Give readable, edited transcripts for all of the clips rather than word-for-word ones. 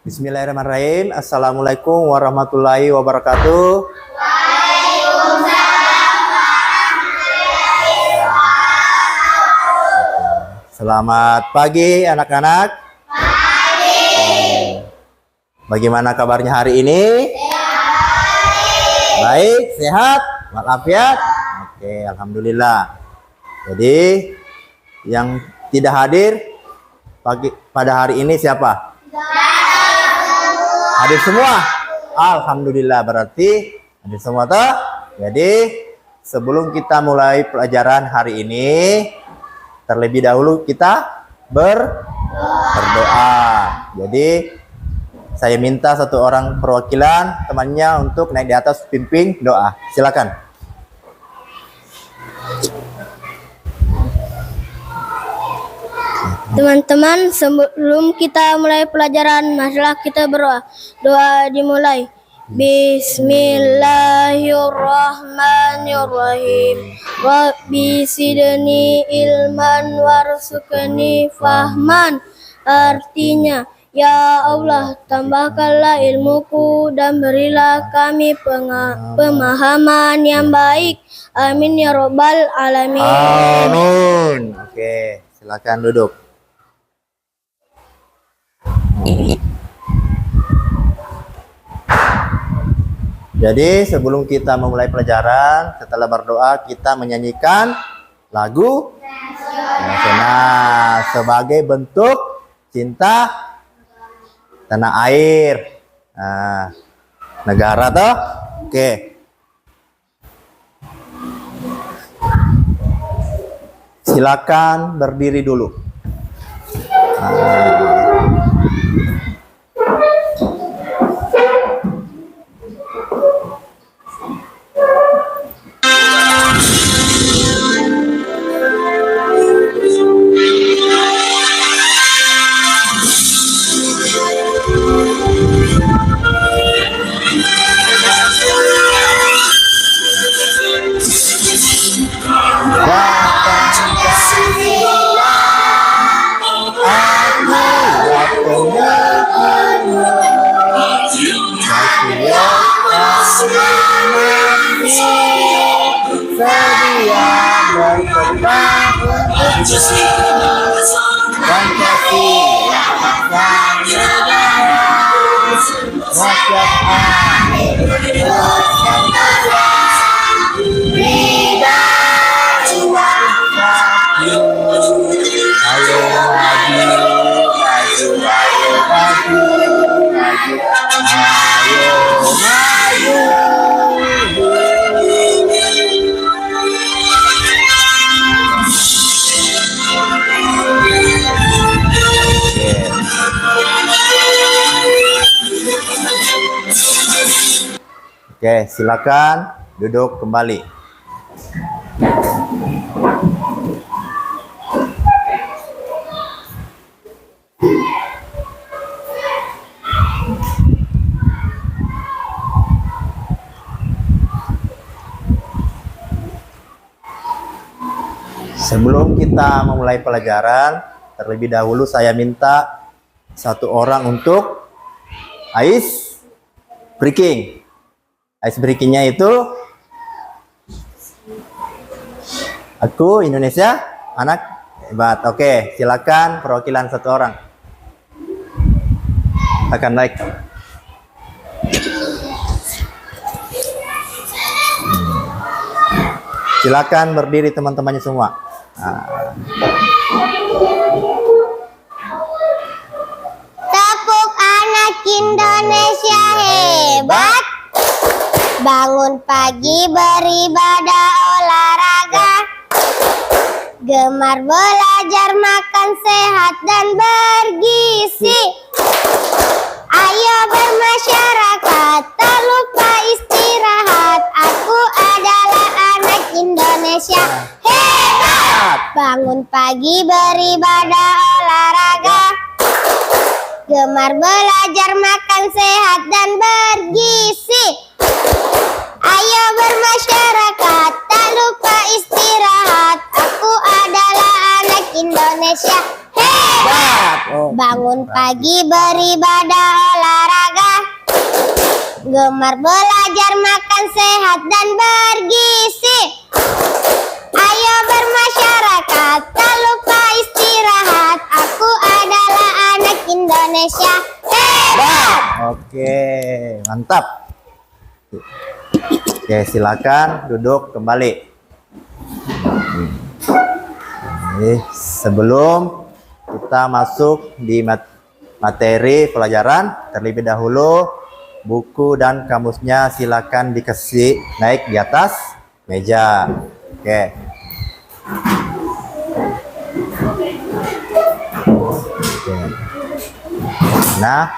Bismillahirrahmanirrahim. Assalamualaikum warahmatullahi wabarakatuh. Selamat pagi anak-anak. Bagaimana kabarnya hari ini? Baik, sehat, walafiat. Oke, alhamdulillah. Jadi yang tidak hadir pada hari ini siapa? Hadir semua. Alhamdulillah, berarti hadir semua toh. Jadi sebelum kita mulai pelajaran hari ini, terlebih dahulu kita berdoa. Jadi saya minta satu orang perwakilan temannya untuk naik di atas pimpin doa. Silakan. Teman-teman, sebelum kita mulai pelajaran, marilah kita berdoa. Doa dimulai. Bismillahirrahmanirrahim. Rabbi sidni ilman warzuqni fahman. Artinya, ya Allah, tambahkanlah ilmuku dan berilah kami pemahaman yang baik. Amin ya robbal alamin. Amin. Oke, silakan duduk. Jadi sebelum kita memulai pelajaran, setelah berdoa kita menyanyikan lagu nasional sebagai bentuk cinta tanah air, negara toh. Oke. Silakan berdiri dulu. Oke, silakan duduk kembali. Sebelum kita memulai pelajaran, terlebih dahulu saya minta satu orang untuk ice breaking. Ice breakingnya itu aku Indonesia anak hebat. Oke, silakan perwakilan satu orang akan naik. Silakan berdiri teman-temannya semua. Tepuk anak Indonesia hebat. Bangun pagi beribadah olahraga, gemar belajar makan sehat dan bergizi. Ayo bermasyarakat, tak lupa istirahat. Aku adalah anak Indonesia hebat. Bangun pagi beribadah olahraga, gemar belajar makan sehat dan bergizi. Ayo bermasyarakat, tak lupa istirahat. Aku adalah anak Indonesia hebat. Bangun pagi beribadah gemar belajar, makan sehat dan bergizi. Ayo bermasyarakat, tak lupa istirahat. Aku adalah anak Indonesia hebat. Oke, mantap. Oke, silakan duduk kembali. Sebelum kita masuk di materi pelajaran, terlebih dahulu buku dan kamusnya silakan dikasih naik di atas meja. Oke. Nah,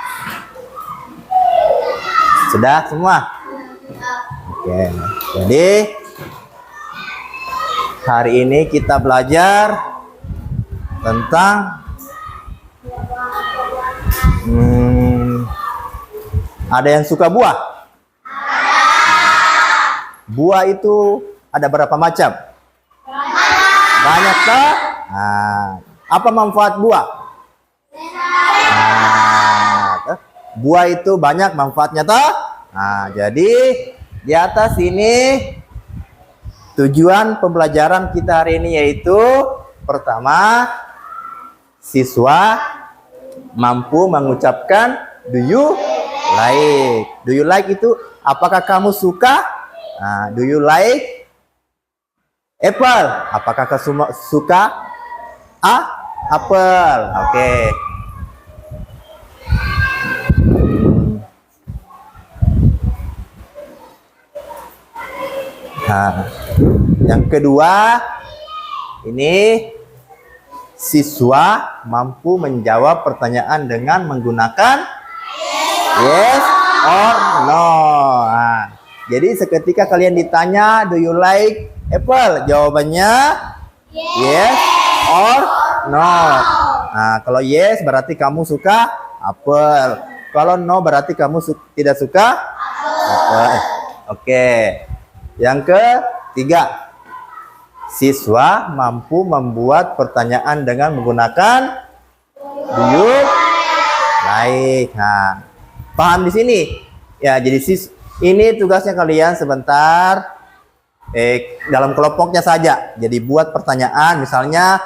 sudah semua. Oke. Jadi hari ini kita belajar tentang ada yang suka buah? Buah itu ada berapa macam? Banyak toh? Nah, apa manfaat buah? Nah, buah itu banyak manfaatnya toh? Nah, jadi di atas ini tujuan pembelajaran kita hari ini yaitu pertama, siswa mampu mengucapkan do you like. Do you like itu apakah kamu suka? Nah, do you like apple? Apakah kamu suka apel? Oke. Nah, yang kedua ini siswa mampu menjawab pertanyaan dengan menggunakan yes or no. Nah, jadi seketika kalian ditanya do you like apple, jawabannya yes or no. Nah, kalau yes berarti kamu suka apel. Kalau no berarti kamu tidak suka apel. Oke. Yang ketiga, siswa mampu membuat pertanyaan dengan menggunakan do you like. Nah, paham di sini? Ya, jadi ini tugasnya kalian sebentar dalam kelompoknya saja. Jadi buat pertanyaan, misalnya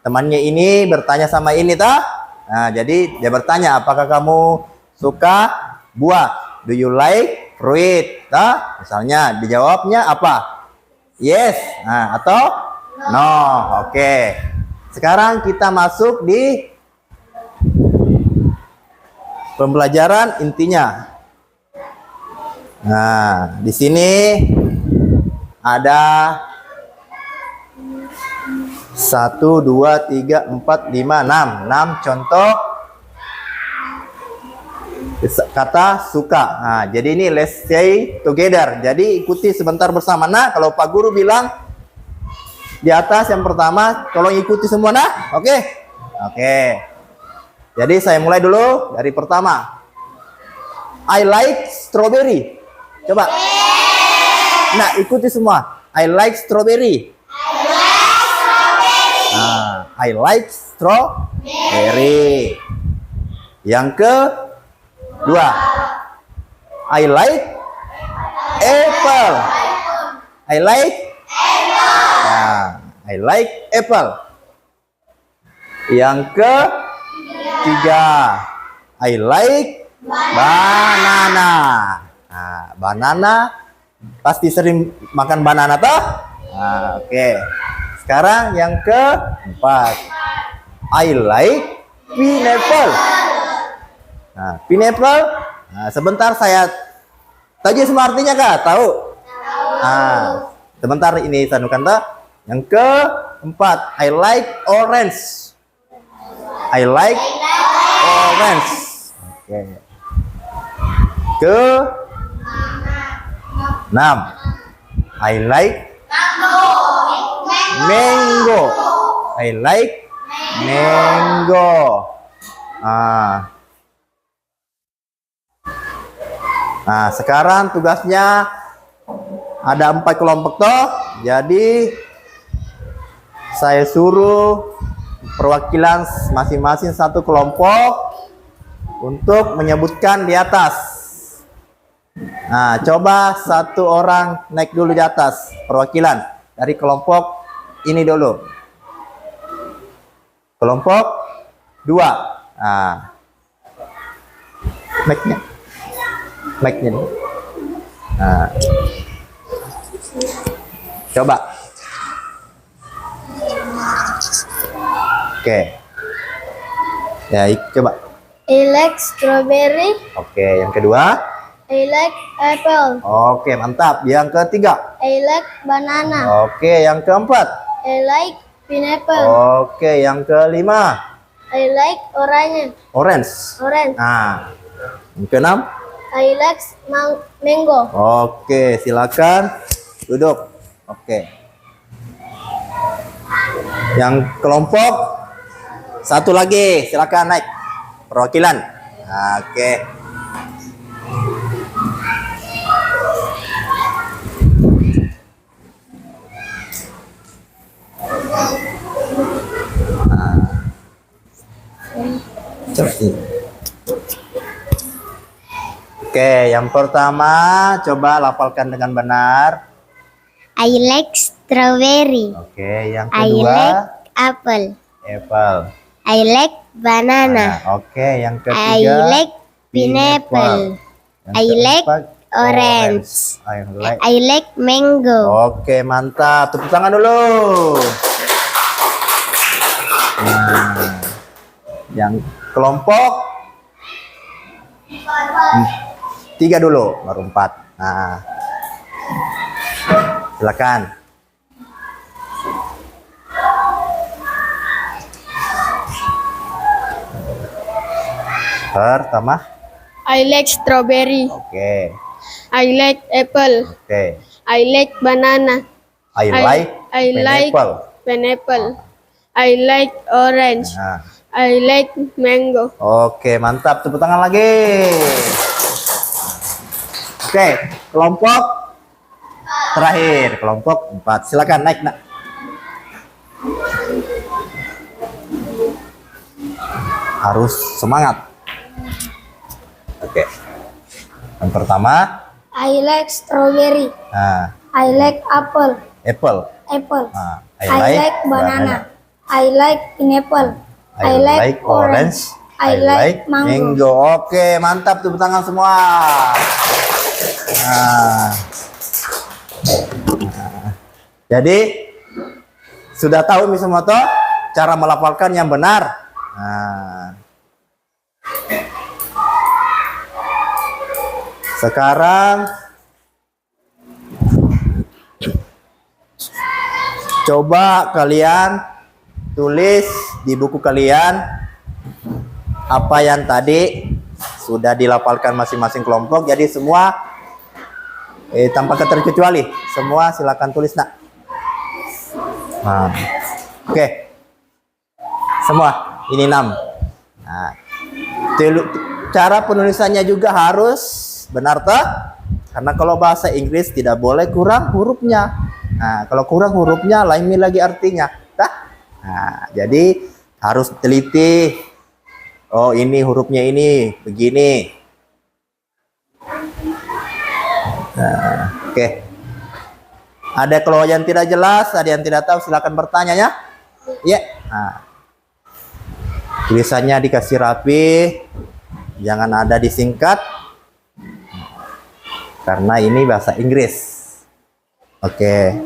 temannya ini bertanya sama ini toh. Nah, jadi dia bertanya, apakah kamu suka buah? Do you like fruit? Toh? Misalnya dijawabnya apa? Yes, nah, atau no. Oke. Sekarang kita masuk di pembelajaran intinya. Nah, di sini ada 1, 2, 3, 4, 5, 6 contoh kata suka. Nah, jadi ini let's say together. Jadi ikuti sebentar bersama. Nah, kalau Pak Guru bilang di atas yang pertama, tolong ikuti semua. Nah, oke. Oke. Jadi saya mulai dulu dari pertama. I like strawberry. Coba. Nah, ikuti semua. I like strawberry. Nah, I like strawberry. Yang kedua, I like apple. I like nah, I like apple. Yang ketiga, I like banana. Nah, banana pasti sering makan banana toh? Nah, oke. Sekarang yang keempat, I like pineapple. Nah, pineapple. Nah, sebentar saya tahu semua artinya kah? Tahu? Nah, sebentar ini sanukan toh. Yang keempat, I like orange. I like orange. Oke. Ke 6, I like mango. I like mango. Nah, sekarang tugasnya ada 4 kelompok toh. Jadi saya suruh perwakilan masing-masing satu kelompok untuk menyebutkan di atas. Nah, coba satu orang naik dulu di atas, perwakilan dari kelompok ini dulu. Kelompok 2. Nah, mic-nya. Mic-nya dulu. Nah. Coba. Oke. Ya, coba. I like strawberry. Oke, yang kedua. I like apple. Oke, mantap. Yang ketiga. I like banana. Oke, yang keempat. I like pineapple. Oke, yang kelima. I like orange. Orange. Orange. Nah, yang keenam. I like mango. Oke, silakan duduk. Oke. Yang kelompok satu lagi, silakan naik. Perwakilan. Oke. Coba ini. Oke, yang pertama coba lafalkan dengan benar. I like strawberry. Oke, yang I kedua like apple. apple. I like banana. Nah, oke, yang I ketiga like pineapple. Yang I like keempat, orange. I like. I like mango. Oke, mantap. Tepuk tangan dulu. Nah, yang kelompok 3 dulu, baru 4. Nah, silakan. Pertama. I like strawberry. Oke. I like apple. Oke. I like banana. I like pineapple. Pineapple. I like orange. Nah. I like mango. Oke, mantap. Tepuk tangan lagi. Oke, kelompok terakhir, kelompok 4. Silakan naik, Nak. Harus semangat. Oke. Yang pertama, I like strawberry. nah, I like apple. apple. Apple. Nah, I like banana. I like pineapple. I like orange. I like mango. Oke, mantap, tepuk tangan semua. Nah. Jadi sudah tahu Misomoto cara melafalkan yang benar. Nah. Sekarang coba kalian tulis di buku kalian apa yang tadi sudah dilafalkan masing-masing kelompok. Jadi semua tanpa terkecuali semua silakan tulis, Nak. Nah, oke. Semua ini 6. Nah, cara penulisannya juga harus benar toh? Karena kalau bahasa Inggris tidak boleh kurang hurufnya. Nah, kalau kurang hurufnya lain lagi artinya. Nah, jadi harus teliti. Oh, ini hurufnya ini begini. Nah, oke. Ada kalau yang tidak jelas, ada yang tidak tahu, silakan bertanya ya. Ya. Nah, tulisannya dikasih rapi, jangan ada disingkat. Karena ini bahasa Inggris. Oke.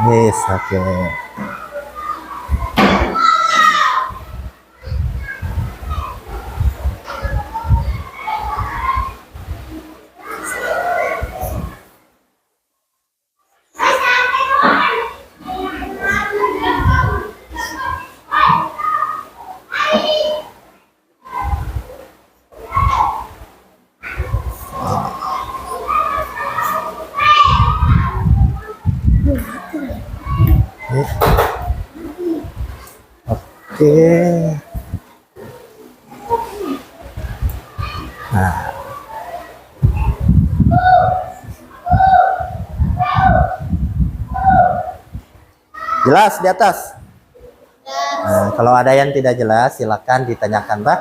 Yes, oke. Oke. Nah. Jelas di atas. Nah, kalau ada yang tidak jelas, silakan ditanyakan, Pak.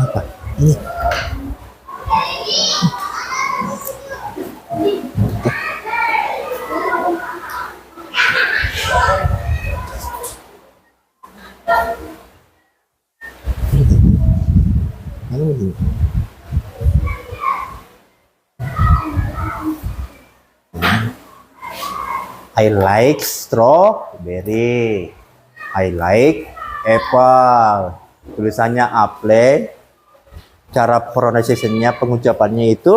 Apa? Ini. Ini. I like strawberry. I like apple. Tulisannya apple. Cara pronunciation-nya, pengucapannya itu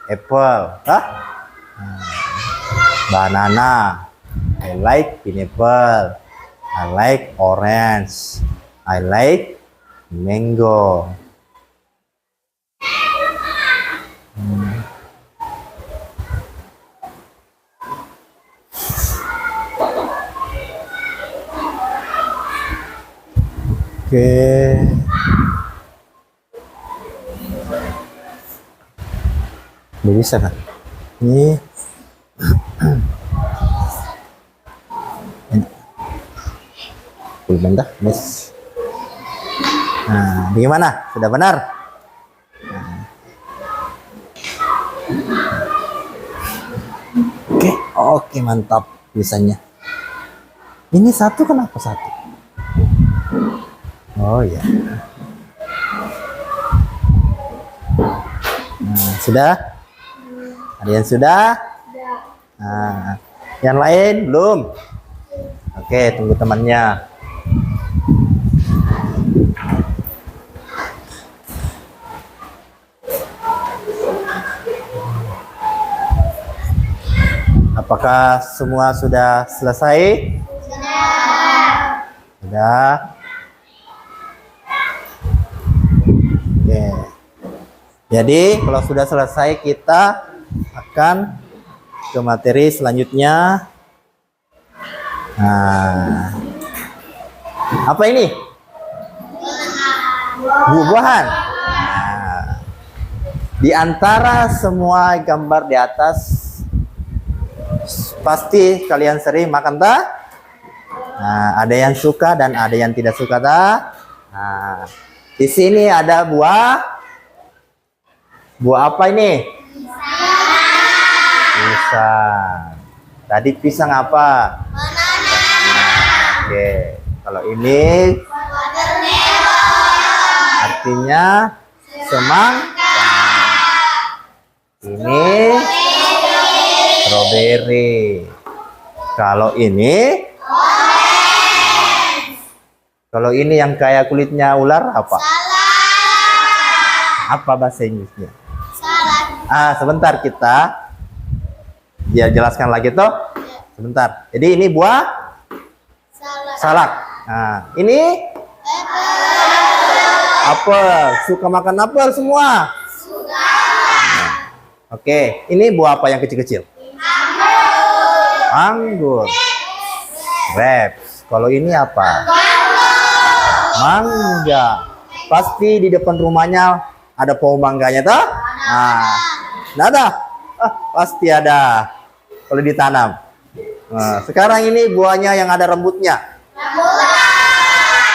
apple. Hah? Banana. I like pineapple. I like orange. I like mango. Oke. Ini bisa kan? Ini. Belum dah, Miss. Nah, bagaimana? Sudah benar? Nah. Oke, mantap tulisannya. Ini satu, kenapa satu? Oh ya. Nah, sudah? Ada yang sudah? Nah, yang lain belum? Oke, tunggu temannya. Apakah semua sudah selesai? Sudah. Oke. Jadi kalau sudah selesai, kita akan ke materi selanjutnya. Nah, apa ini? Buah-buahan. Nah, di antara semua gambar di atas, pasti kalian sering makan tak? Nah, ada yang suka dan ada yang tidak suka tak? Nah, di sini ada buah. Buah apa ini? Pisang. Tadi pisang apa? Nah, oke. Kalau ini artinya semangka. Ini strawberry. Kalau ini yang kayak kulitnya ular apa? Apa bahasa Inggrisnya? Sebentar kita biar jelaskan lagi toh. Sebentar. Jadi ini buah salak. Nah, ini apel. Suka makan apel semua? Suka. Oke, ini buah apa yang kecil-kecil? Anggur. Grapes. Kalau ini apa? Mangga. Pasti di depan rumahnya ada pohon mangganya toh? Nah, ada. Pasti ada. Kalau ditanam. Nah, sekarang ini buahnya yang ada rambutnya.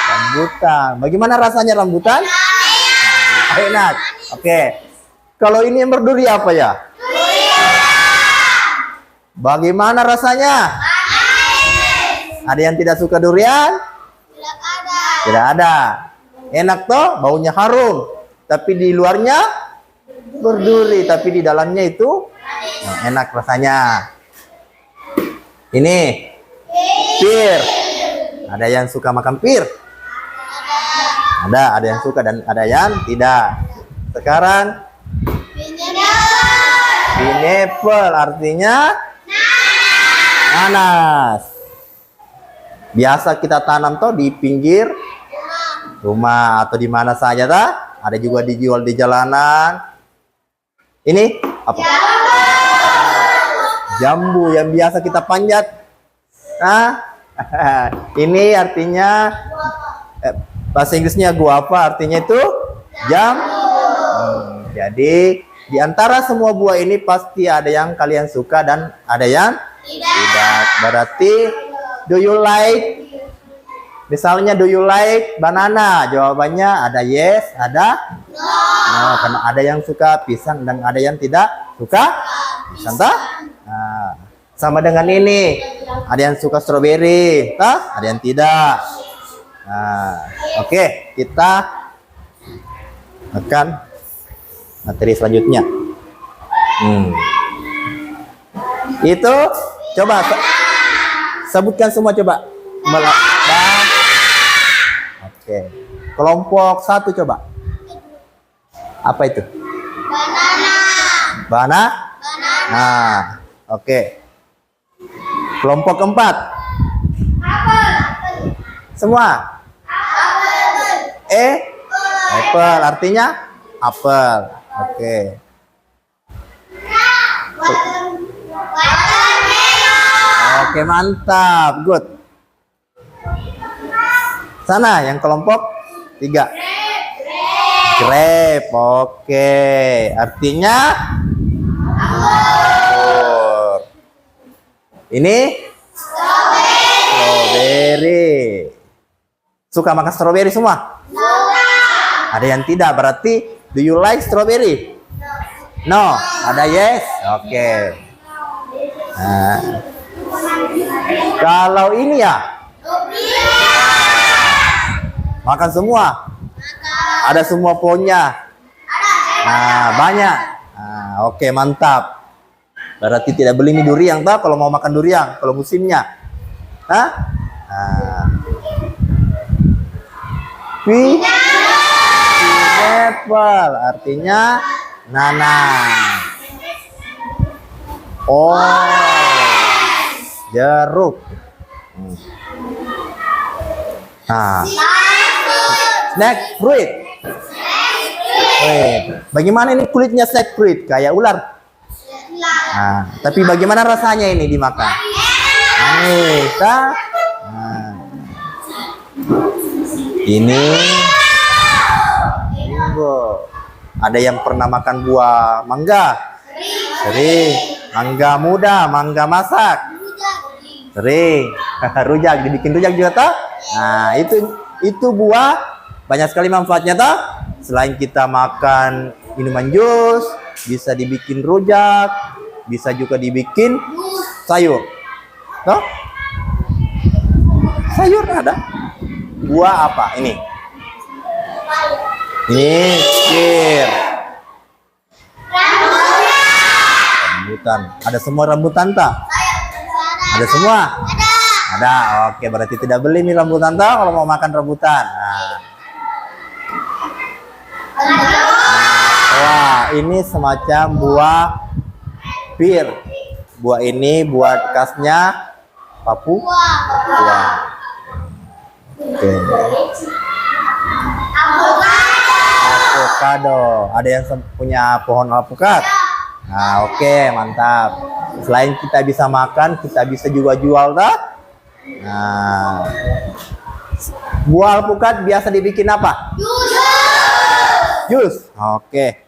Rambutan. Bagaimana rasanya rambutan? Enak. Oke. Kalau ini yang berduri apa ya? Bagaimana rasanya? Ada yang tidak suka durian? Tidak ada. Enak toh, baunya harum. Tapi di luarnya berduri, tapi di dalamnya itu enak rasanya. Ini pir. Ada yang suka makan pir? Ada yang suka dan ada yang tidak. Sekarang pineapple artinya nanas. Biasa kita tanam toh di pinggir rumah atau di mana saja ta? Ada juga dijual di jalanan. Ini apa? Jambu yang biasa kita panjat. Ini artinya bahasa Inggrisnya guava, artinya itu jambu. Jadi di antara semua buah ini pasti ada yang kalian suka dan ada yang tidak. Berarti do you like? Misalnya do you like banana? Jawabannya ada yes, ada no. Karena ada yang suka pisang dan ada yang tidak suka pisang, toh? Nah, sama dengan ini. Ada yang suka stroberi, toh? Ada yang tidak. Nah, oke, kita akan materi selanjutnya. Itu coba sebutkan semua coba. Oke. Kelompok 1 coba. Apa itu? Banana. Nah, oke. Kelompok 4. Semua. Apple artinya apel. Oke. Oke, mantap. Good. Sana yang kelompok 3. Grape. Oke. Artinya anggur. Ini strawberry. Suka makan strawberry semua? Ada yang tidak, berarti do you like strawberry? No. Ada yes? Oke. Nah. Kalau ini ya? Makan semua? Ada semua pohonnya? Nah, banyak. Nah, oke, mantap. Berarti tidak beli mie durian, toh, kalau mau makan durian, kalau musimnya. Hah? Nah. Pineapple artinya nanas. Oh, jeruk. Nah, snack fruit. Bagaimana ini kulitnya snack fruit? Kayak ular. Nah, tapi bagaimana rasanya ini dimakan? Manis, nah. Ini mango. Ada yang pernah makan buah mangga? Sering. Mangga muda, mangga masak. Sering. Rujak, dibikin rujak juga toh? Nah, itu buah banyak sekali manfaatnya toh. Selain kita makan minuman jus, bisa dibikin rujak, bisa juga dibikin sayur. Toh? Sayur ada. Buah apa ini? Ini kir. Rambutan. Ada semua rambutan tak? Ada semua? Ada. Oke, berarti tidak beli nih rambutan tak kalau mau makan rambutan. Nah. Wah, ini semacam buah pir. Buah ini buat khasnya Papua. Oke. Avocado. Ada yang punya pohon alpukat? Nah, oke, mantap. Selain kita bisa makan, kita bisa juga jual, dah. Nah, buah alpukat biasa dibikin apa? Jus. Oke.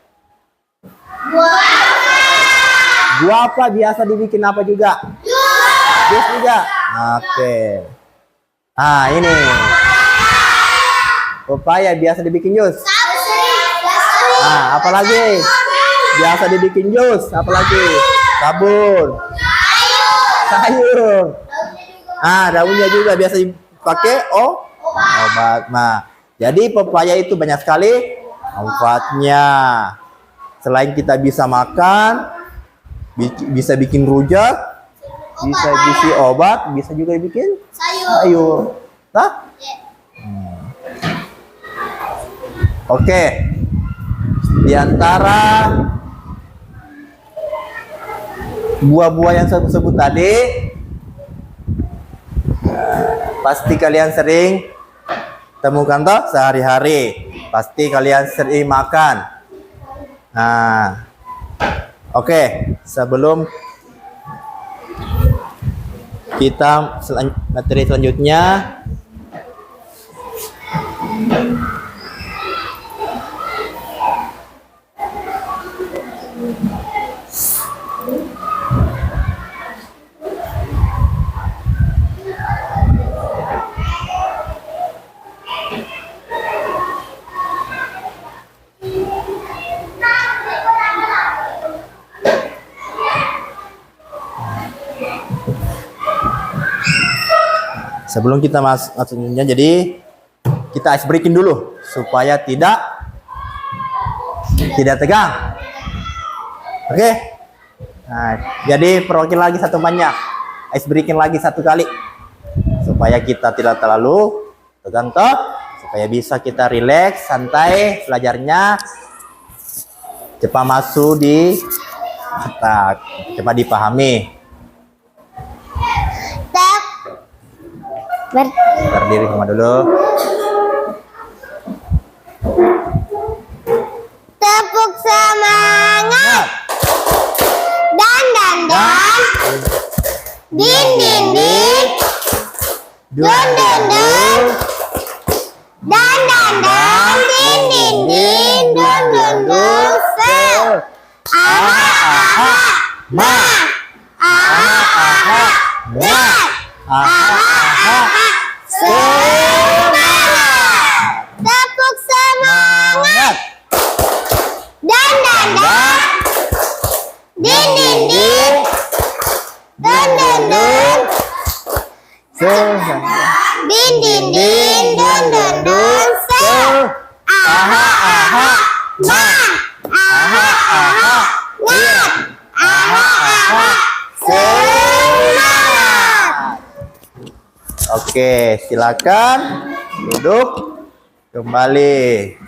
Buah apa biasa dibikin apa juga? Jus juga. Oke. Nah, ini pepaya biasa dibikin jus. Nah, apalagi biasa dibikin jus, apalagi sabun, sayur. Ah, daunnya juga biasa dipakai obat. Nah, jadi pepaya itu banyak sekali manfaatnya. Selain kita bisa makan, bisa bikin rujak, bisa isi obat, bisa juga dibikin sayur. Nah? Oke. Di antara buah-buah yang saya sebut tadi, pasti kalian sering temukan toh sehari-hari. Pasti kalian sering makan. Nah, oke. Sebelum kita materi selanjutnya, Sebelum kita masuknya, jadi kita ice breaking dulu supaya tidak tegang. Oke. Nah, jadi perwakin lagi satu banyak. Ice breaking lagi satu kali supaya kita tidak terlalu tegang toh, supaya bisa kita rileks, santai, belajarnya cepat masuk di otak, cepat dipahami. Berdiri semua dulu. Tepuk semangat. Dan. Din. Dun. Dan. Din. Dun. Se. Aha. Ma. Aha. Semangat. Tepuk semangat. Dan. Din. Dun. Din. Dun. Se. Aha. Ma. Aha. Ngat. Aha. Semangat. Oke, silakan duduk kembali.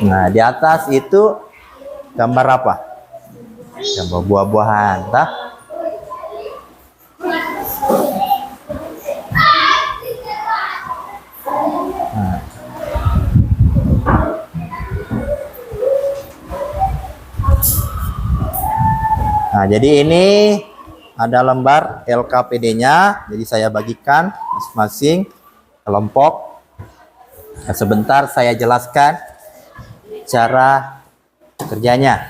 Nah, di atas itu gambar apa? Gambar buah-buahan, tah? Nah, jadi ini ada lembar LKPD-nya. Jadi saya bagikan masing-masing kelompok. Nah, sebentar saya jelaskan cara kerjanya.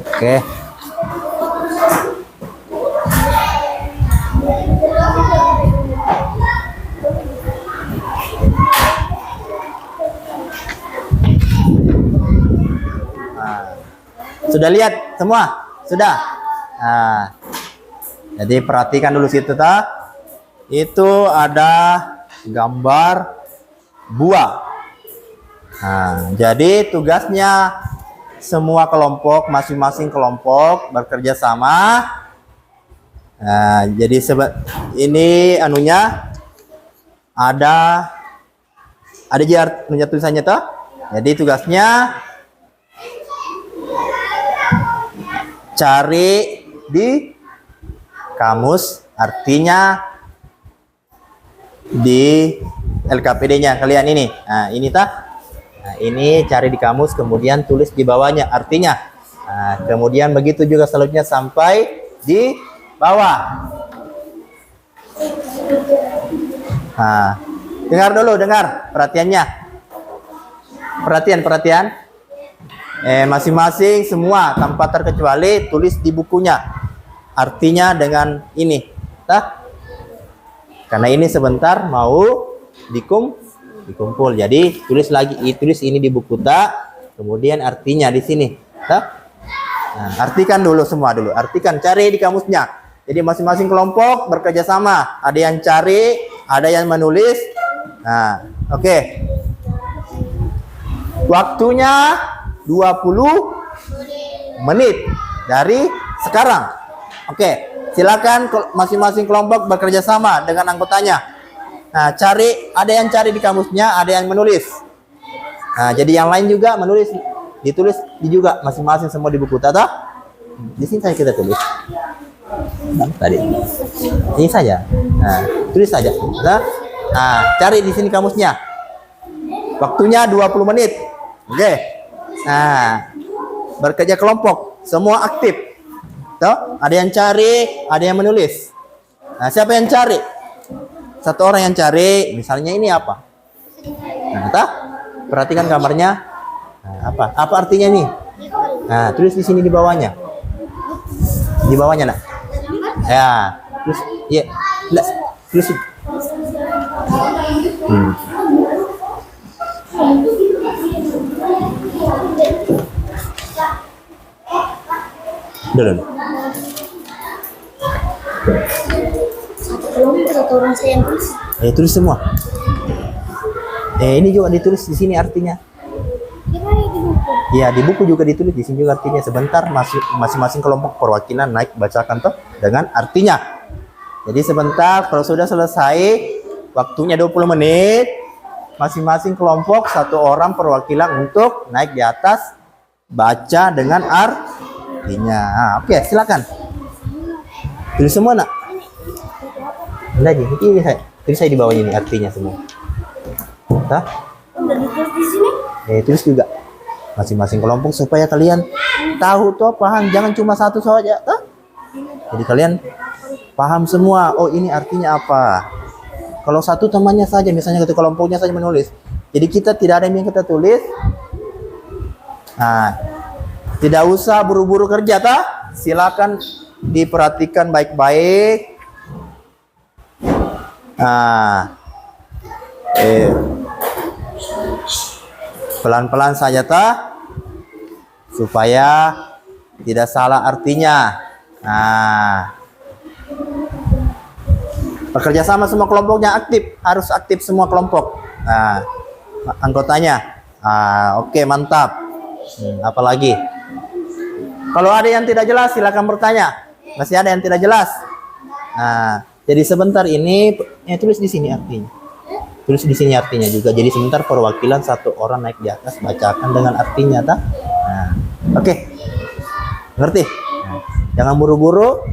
Oke. Sudah lihat semua? Sudah? Nah, jadi perhatikan dulu situ ta. Itu ada gambar buah. Nah, jadi tugasnya semua kelompok, masing-masing kelompok bekerja sama. Nah, jadi ini anunya ada tulisannya ta. Jadi tugasnya cari di kamus artinya di LKPD-nya kalian ini. Nah, ini tah. Nah, ini cari di kamus, kemudian tulis di bawahnya artinya. Nah, kemudian begitu juga selanjutnya sampai di bawah. Nah, dengar perhatiannya. Perhatian. Masing-masing semua tanpa terkecuali tulis di bukunya artinya dengan ini, tah? Karena ini sebentar mau dikumpul, jadi tulis ini di buku tak, kemudian artinya di sini, tah? Nah, artikan dulu semua dulu, cari di kamusnya. Jadi masing-masing kelompok bekerja sama, ada yang cari, ada yang menulis. Nah, oke. Waktunya 20 menit dari sekarang. Oke, silakan masing-masing kelompok bekerja sama dengan anggotanya. Nah, ada yang cari di kamusnya, ada yang menulis. Nah, jadi yang lain juga ditulis juga masing-masing semua di buku tata. Di sini saja kita tulis. Nah, tadi. Ini saja. Nah, tulis saja. Nah, cari di sini kamusnya. Waktunya 20 menit. Oke. Nah, bekerja kelompok, semua aktif. Tuh, ada yang cari, ada yang menulis. Nah, siapa yang cari? Satu orang yang cari, misalnya ini apa? Nah, perhatikan gambarnya. Nah, apa artinya nih? Nah, tulis di sini di bawahnya. Di bawahnya, nak. Ya, terus ya. Tulis. Udah, udah. Satu orang saya yang tulis. Tulis semua. Ini juga ditulis di sini artinya. Ya, di buku juga ditulis, di sini juga artinya. Sebentar, masing-masing kelompok perwakilan naik bacakan toh dengan artinya. Jadi sebentar, kalau sudah selesai, waktunya 20 menit, masing-masing kelompok satu orang perwakilan untuk naik di atas, baca dengan artinya. Oke, silakan. Tulis semua nak. Lagi, ini tulis saya di bawahnya ini artinya semua. Hah? Udah ditulis di sini. Tulis juga masing-masing kelompok supaya kalian tahu tuh paham, jangan cuma satu saja. Jadi kalian paham semua. Oh, ini artinya apa? Kalau satu temannya saja, misalnya ketika kelompoknya saja menulis, jadi kita tidak ada yang kita tulis. Nah, tidak usah buru-buru kerja, silakan diperhatikan baik-baik. Nah, pelan-pelan saja supaya tidak salah artinya. Nah, bekerja sama semua kelompoknya aktif, harus aktif semua kelompok. Nah, anggotanya. Oke, mantap. Apalagi? Kalau ada yang tidak jelas, silakan bertanya. Masih ada yang tidak jelas? Nah, jadi sebentar ini, tulis di sini artinya. Tulis di sini artinya juga. Jadi sebentar perwakilan satu orang naik di atas, bacakan dengan artinya, Nah, oke. Ngerti? Nah, jangan buru-buru.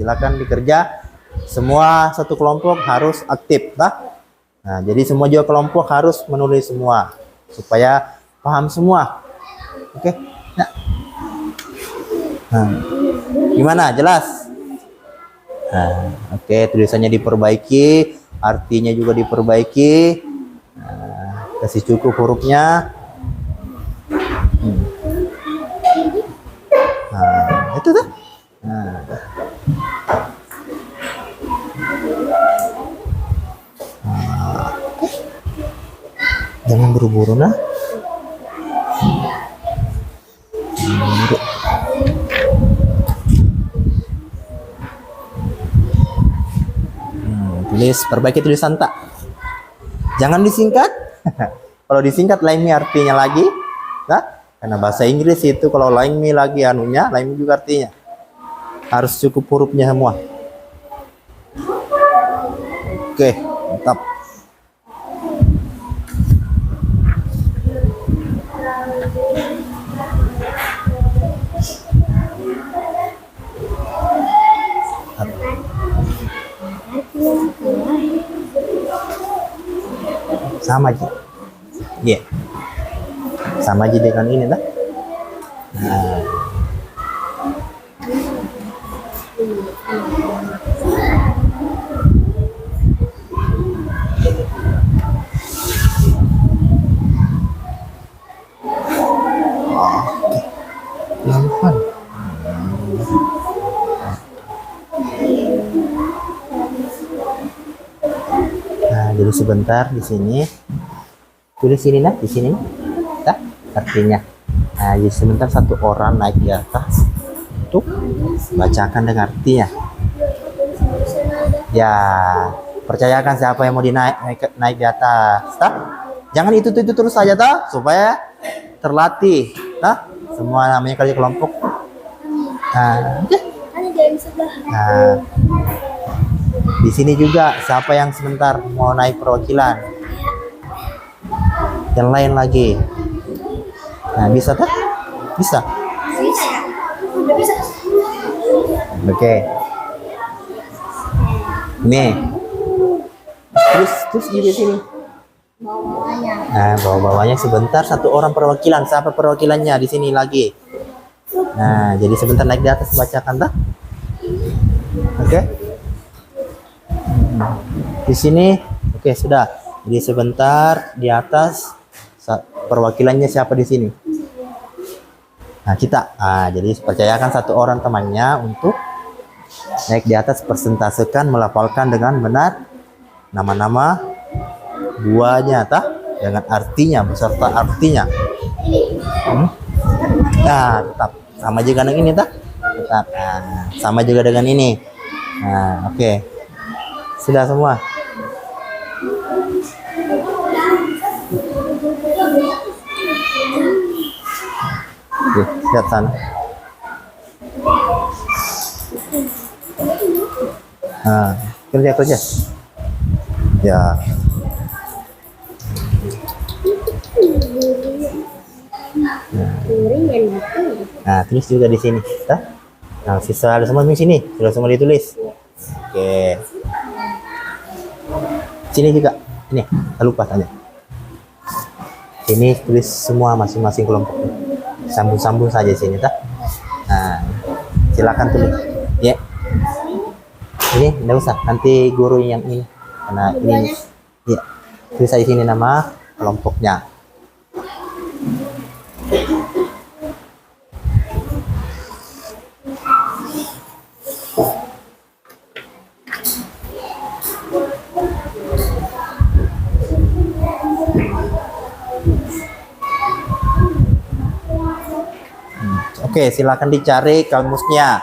Silakan dikerja. Semua satu kelompok harus aktif, Nah, jadi semua juga kelompok harus menulis semua supaya paham semua. Oke. Nah, gimana? Jelas? Nah, oke, tulisannya diperbaiki, artinya juga diperbaiki. Nah, kasih cukup hurufnya. Nah, itu tuh. Nah. Jangan buru-buru tulis, perbaiki tulisan jangan disingkat. Kalau disingkat lain artinya lagi, karena bahasa Inggris itu kalau lain lagi anunya, lain juga artinya. Harus cukup hurufnya semua. Oke, mantap. Sama aja, sama aja dengan ini, Nah. Pelan-pelan. Jadi sebentar di sini, tulis sini di sini, artinya. Nah, jadi sebentar satu orang naik di atas, untuk bacakan dengan artinya. Ya, percayakan siapa yang mau naik di atas, Jangan itu terus saja, supaya terlatih, Semua namanya kali kelompok. Nah, di sini juga siapa yang sebentar mau naik perwakilan, yang lain lagi. Nah, bisa bisa. Oke. Nih, terus juga sini. Nah, bawahnya sebentar satu orang perwakilan. Siapa perwakilannya di sini lagi? Nah, jadi sebentar naik di atas bacakan, Oke. Di sini, oke, sudah. Jadi sebentar di atas perwakilannya siapa di sini? Nah, kita. Jadi percayakan satu orang temannya untuk naik di atas, persentasekan, melafalkan dengan benar nama-nama buahnya dengan artinya beserta artinya. Nah, tetap sama juga dengan ini tetap. Nah, sama juga dengan ini. Nah, oke. Sudah semua. Oke, lihat sana. Nah, kerja. Ya. Nah, tulis juga di sini. Nah, sisa ada semua di sini. Sudah semua ditulis. Oke. Sini juga. Ini, tak lupa tanya. Ini tulis semua masing-masing kelompok. Sambung-sambung saja sini, Nah, silakan tulis. Ya. Ini enggak usah. Nanti guru yang ini. Karena ini. Ya. Tulis saja sini nama kelompoknya. Oke, silakan dicari kamusnya.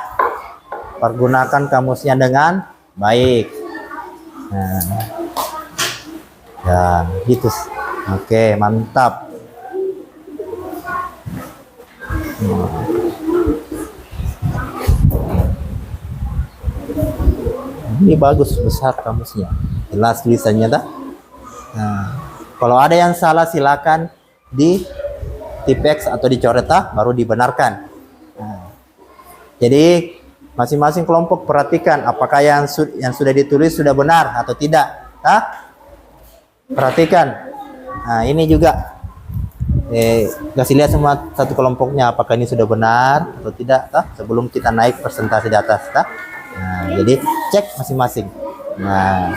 Pergunakan kamusnya dengan baik. Nah, ya, gitu. Oke, mantap. Ini bagus, besar kamusnya. Jelas tulisannya, Nah, kalau ada yang salah silakan di tipex atau dicoret, baru dibenarkan. Nah, jadi masing-masing kelompok perhatikan apakah yang sudah ditulis sudah benar atau tidak. Perhatikan. Nah, ini juga kasih lihat semua satu kelompoknya apakah ini sudah benar atau tidak, sebelum kita naik persentase di atas. Nah, jadi cek masing-masing. Nah,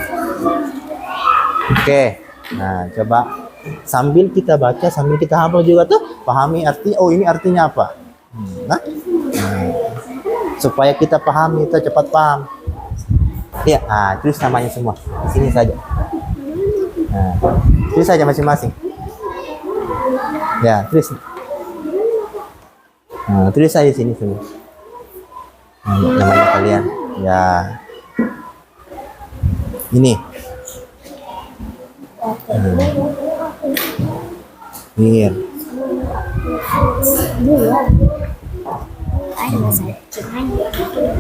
oke. Nah, coba sambil kita baca, sambil kita hafal juga pahami arti. Oh, ini artinya apa? Nah, supaya kita pahami, kita cepat paham. Ya, tulis namanya semua di sini saja. Nah, tulis saja masing-masing. Ya, tulis. Nah, tulis saja di sini semua. Namanya kalian. Ya. Ini. Mir.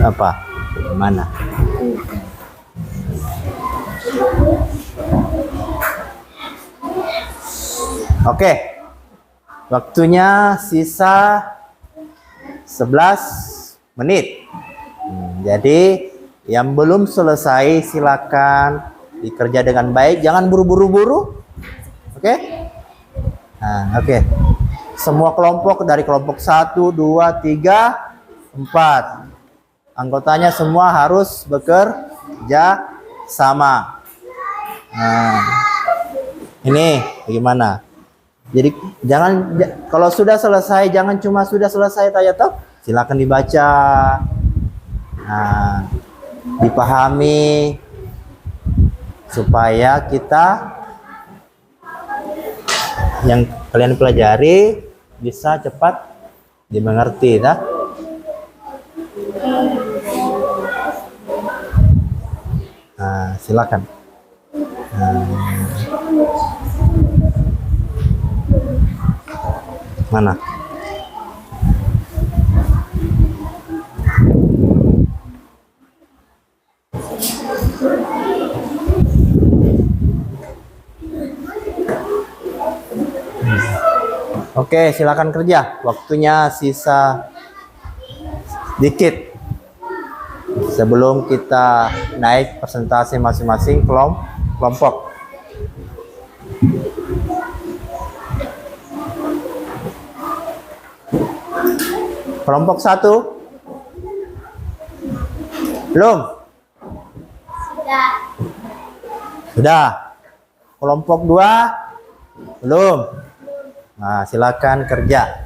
Apa? Mana? Oke. Waktunya sisa 11 menit. Jadi yang belum selesai silakan dikerja dengan baik, jangan buru-buru. Oke? Nah, oke. Semua kelompok dari kelompok 1, 2, 3, 4. Anggotanya semua harus bekerja sama. Nah, ini bagaimana? Jadi jangan, kalau sudah selesai jangan cuma sudah selesai saja silakan dibaca. Nah, dipahami supaya kita yang kalian pelajari bisa cepat dimengerti, Nah, silakan. Mana? Oke, silakan kerja. Waktunya sisa dikit. Sebelum kita naik persentase masing-masing kelompok. Kelompok 1. Belum? Sudah. Kelompok 2. Belum. Nah, silakan kerja.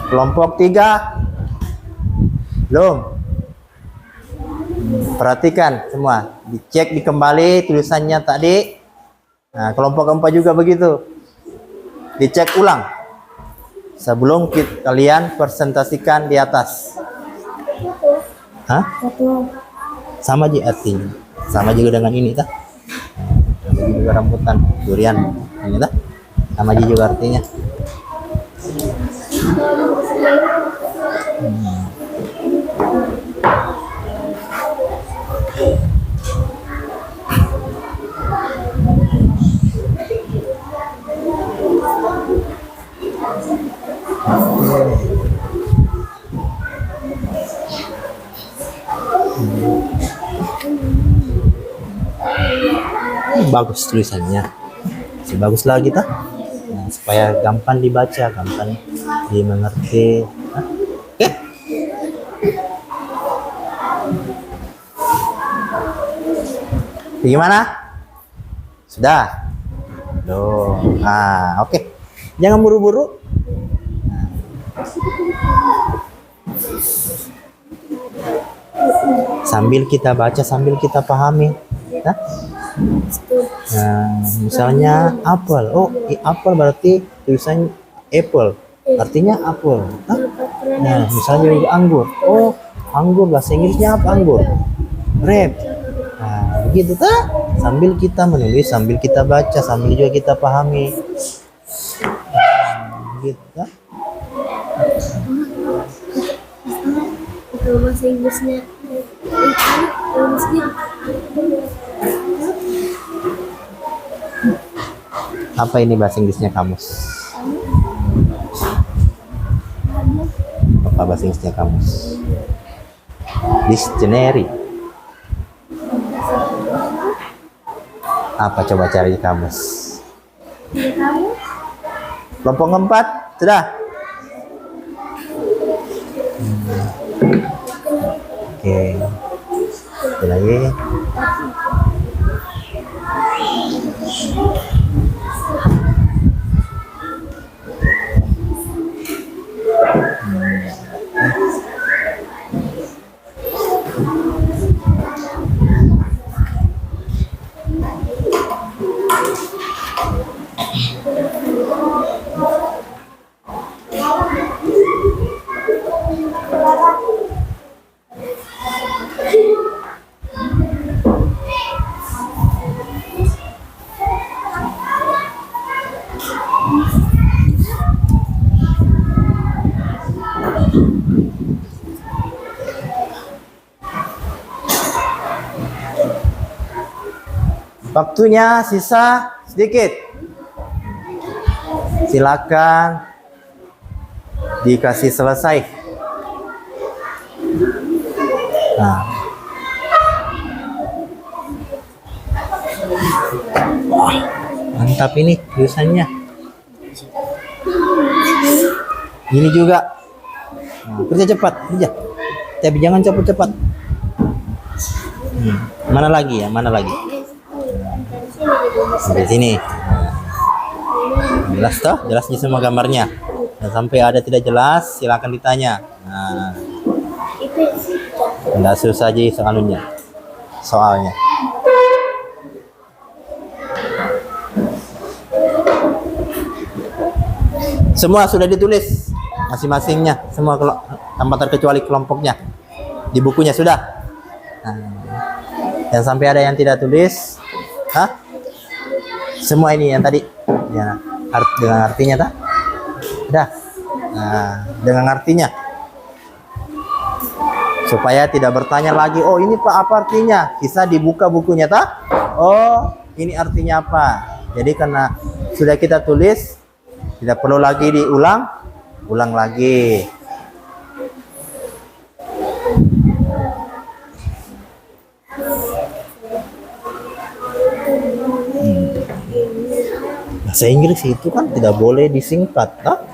Kelompok 3. Belum. Perhatikan semua. Dicek kembali tulisannya tadi. Nah, kelompok keempat juga begitu. Dicek ulang sebelum kalian presentasikan di atas. Hah? Sama aja artinya. Sama juga dengan ini, tah? Ini juga rambutan, durian. Ini tah? Sama aja juga artinya. Bagus tulisannya, masih bagus lagi tah. Nah, supaya gampang dibaca, gampang dimengerti. Oke. Gimana? Sudah? Loh. Ah, oke. Jangan buru-buru. Sambil kita baca, sambil kita pahami. Nah, misalnya apel. Oh, apel berarti tulisannya apple. Artinya apel. Nah, misalnya juga anggur. Oh, anggur bahasa Inggrisnya apa anggur? Grape. Nah, begitu tak? Sambil kita menulis, sambil kita baca, sambil juga kita pahami. Begitu tak? Itu bahasa Inggrisnya. Apa ini bahasa Inggrisnya kamus? Apa bahasa Inggrisnya kamus? Dictionary. Apa coba cari kamus? Kelompok keempat sudah. Oke. Satu lagi. Waktunya sisa sedikit. Silakan dikasih selesai. Nah. Wah, mantap ini tulisannya. Ini juga. Nah, kerja cepat, kerja. Tapi jangan cepat-cepat. Mana lagi ya? Mana lagi? Sampai sini. Jelas toh? Jelasnya semua gambarnya. Dan sampai ada tidak jelas, silakan ditanya. Nah, enggak susah aja soalnya. Semua sudah ditulis masing-masingnya, semua tanpa terkecuali kelompoknya. Di bukunya sudah. Nah, dan sampai ada yang tidak tulis, semua ini yang tadi, ya, dengan artinya tak? Dah. Nah, dengan artinya. Supaya tidak bertanya lagi, oh ini Pak apa artinya? Bisa dibuka bukunya tak? Oh, ini artinya apa? Jadi karena sudah kita tulis, tidak perlu lagi ulang lagi. Bahasa Inggris itu kan tidak boleh disingkat, tak?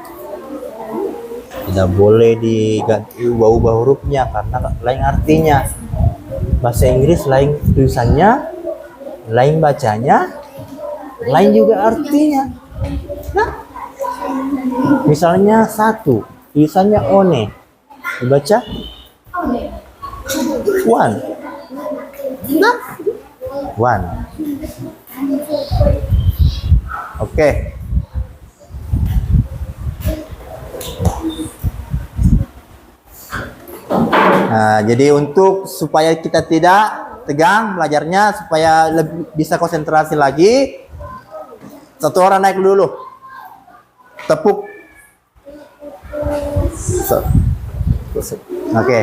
Tidak boleh diganti ubah-ubah hurufnya karena lain artinya. Bahasa Inggris lain tulisannya, lain bacanya, lain juga artinya. Nah, misalnya satu, tulisannya one, dibaca one. Nah, One. Oke. Nah, jadi untuk supaya kita tidak tegang belajarnya, supaya lebih bisa konsentrasi lagi, satu orang naik dulu, tepuk. Oke,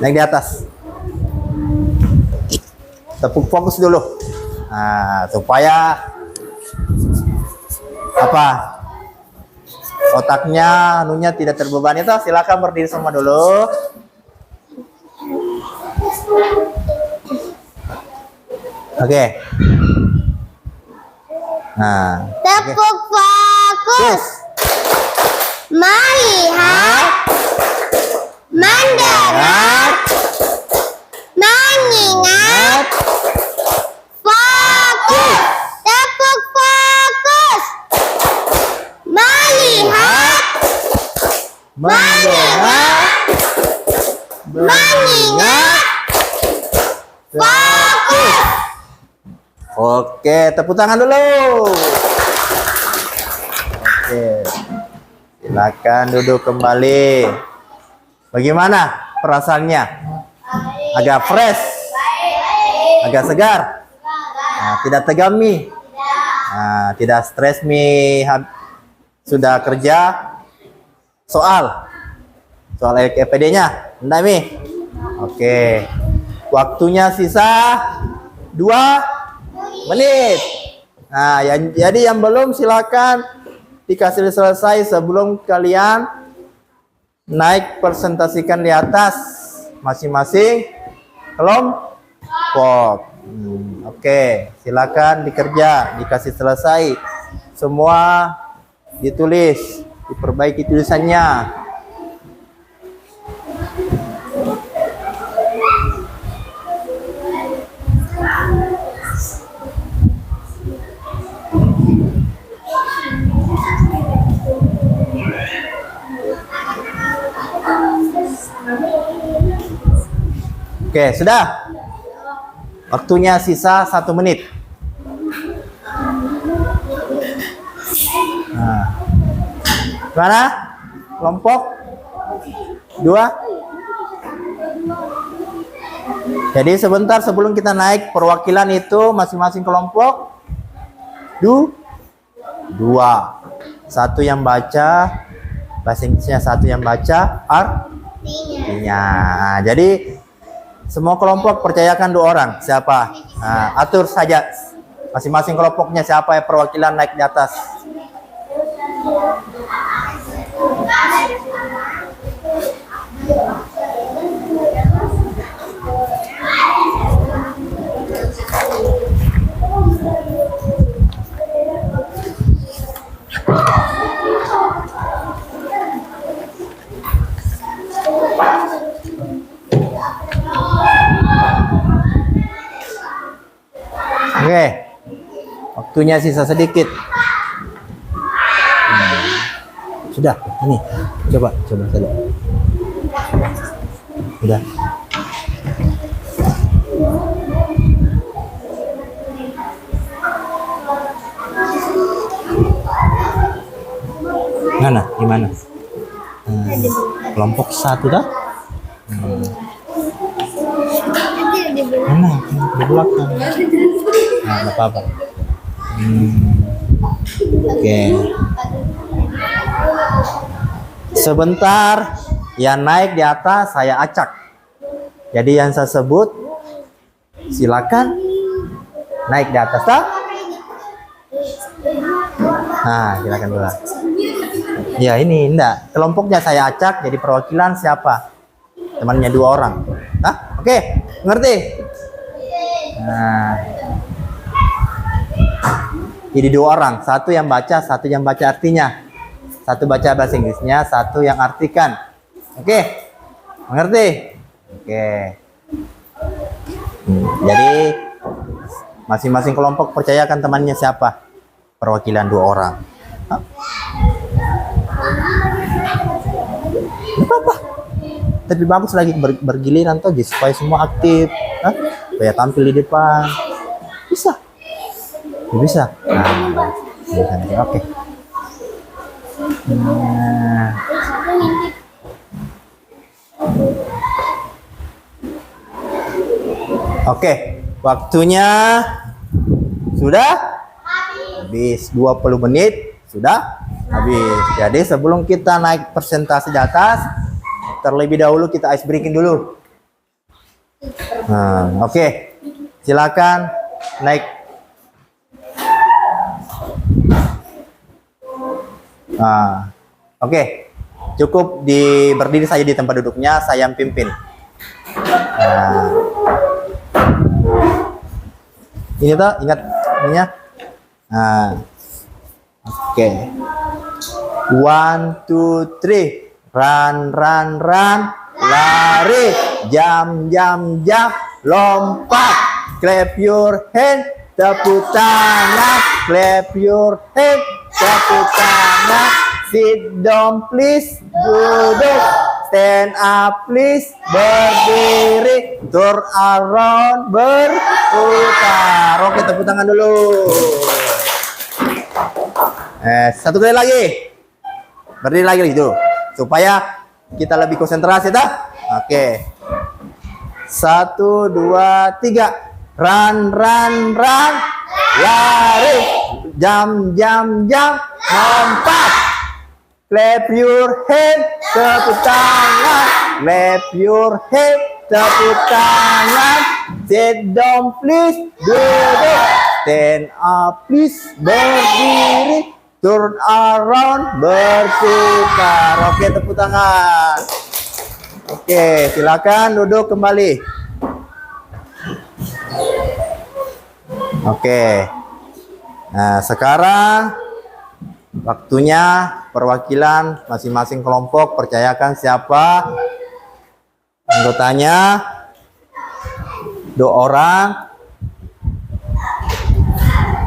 naik di atas, tepuk fokus dulu. Nah, supaya apa? Otaknya, anunya tidak terbebani. Itu silakan berdiri semua dulu. Oke. Nah, Tepuk fokus. Melihat, mendengar, mengingat. Fokus. Tepuk fokus. Melihat, mendengar, mengingat. Fokus. oke, tepuk tangan dulu. Oke. Silakan duduk kembali. Bagaimana perasaannya? Agak fresh? Agak segar? Nah, tidak tegang mi? Nah, tidak stres mi? Sudah kerja? Soal EPD-nya? Enggak mi? Oke. Waktunya sisa 2 menit. Nah, jadi yang belum silakan dikasih selesai sebelum kalian naik presentasikan di atas masing-masing kelompok. Oke, silakan dikerja, dikasih selesai semua, ditulis, diperbaiki tulisannya. Oke, sudah. Waktunya sisa 1 menit. Nah. Mana? Kelompok 2. Jadi sebentar sebelum kita naik perwakilan itu masing-masing kelompok 2. 1 yang baca bahasa Inggrisnya, 1 yang baca artinya. Jadi semua kelompok percayakan 2 orang. Siapa? Nah, atur saja masing-masing kelompoknya siapa yang perwakilan naik di atas. Oke, waktunya sisa sedikit. Sudah, ini coba saja. Sudah. Mana? Gimana? Kelompok 1 dah? Mana? Di belakang. Nah, nggak apa-apa. Oke. Sebentar, yang naik di atas saya acak. Jadi yang saya sebut, silakan naik di atas, tak? Nah, silakan dulu. Ya ini enggak. Kelompoknya saya acak. Jadi perwakilan siapa? Temannya 2 orang. Nah, oke, ngerti? Nah. Jadi 2 orang, 1 yang baca, 1 yang baca artinya, 1 baca bahasa Inggrisnya, 1 yang artikan. Oke, mengerti? Oke. Jadi masing-masing kelompok percayakan temannya siapa? Perwakilan 2 orang. Hah? Gak apa-apa. Tapi bagus lagi bergiliran tuh supaya semua aktif. Hah? supaya tampil di depan. Bisa. Bisa. Nah, oke. Nah. Oke, waktunya sudah habis 20 menit sudah habis. Jadi sebelum kita naik presentasi di atas, terlebih dahulu kita ice breaking dulu. Nah, oke. Silakan naik. Nah, oke. Cukup berdiri saja di tempat duduknya, saya yang pimpin. Nah. Ini tuh ingat ininya. Nah. Oke. 1 2 3. Run run run. Lari, jam, lompat, clap your hand, tepuk tangan, clap your hand, tepuk tangan, sit down please, duduk, stand up please, berdiri, turn around, berputar. Oke, tepuk tangan dulu. Satu kali lagi, berdiri lagi gitu, supaya kita lebih konsentrasi dah. Oke. 1 2 3. Run run run. Lari. Jam, lompat. Clap your hand, tepuk tangan. Clap your hand, tepuk tangan. Sit down please, duduk. Stand up please, berdiri. Turn around, berputar. Oke, tepuk tangan. Oke, silakan duduk kembali. Oke. Nah, sekarang waktunya perwakilan masing-masing kelompok. Percayakan siapa anggotanya. 2 orang.